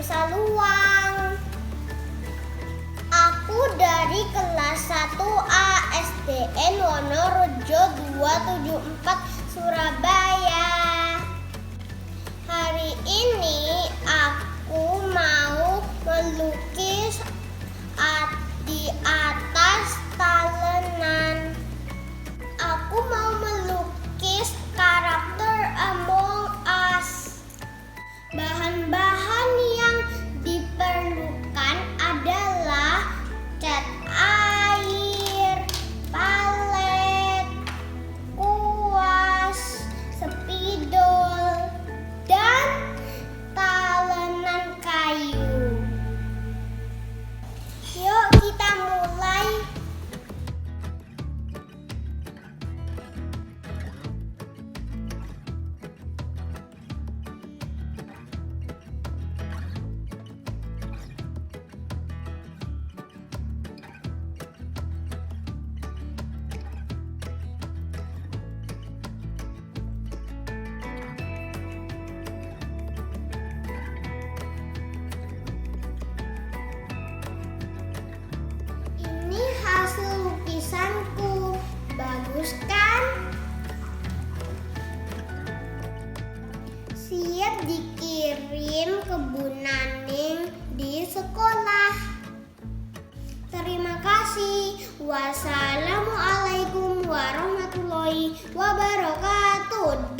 Saluang. Aku dari kelas 1A SDN Wonorejo 274 Surabaya. Hari ini aku mau melukis di atas talenan. Aku mau melukis karakter Among Us. Bahan-bahan yang diperlukan adalah cat air, palet, kuas, spidol, dan talenan kayu. Yuk kita mulai. Ini hasil lukisanku. Bagus kan? Siap dikirim ke Bu Naning di sekolah. Terima kasih. Wassalamualaikum warahmatullahi wabarakatuh.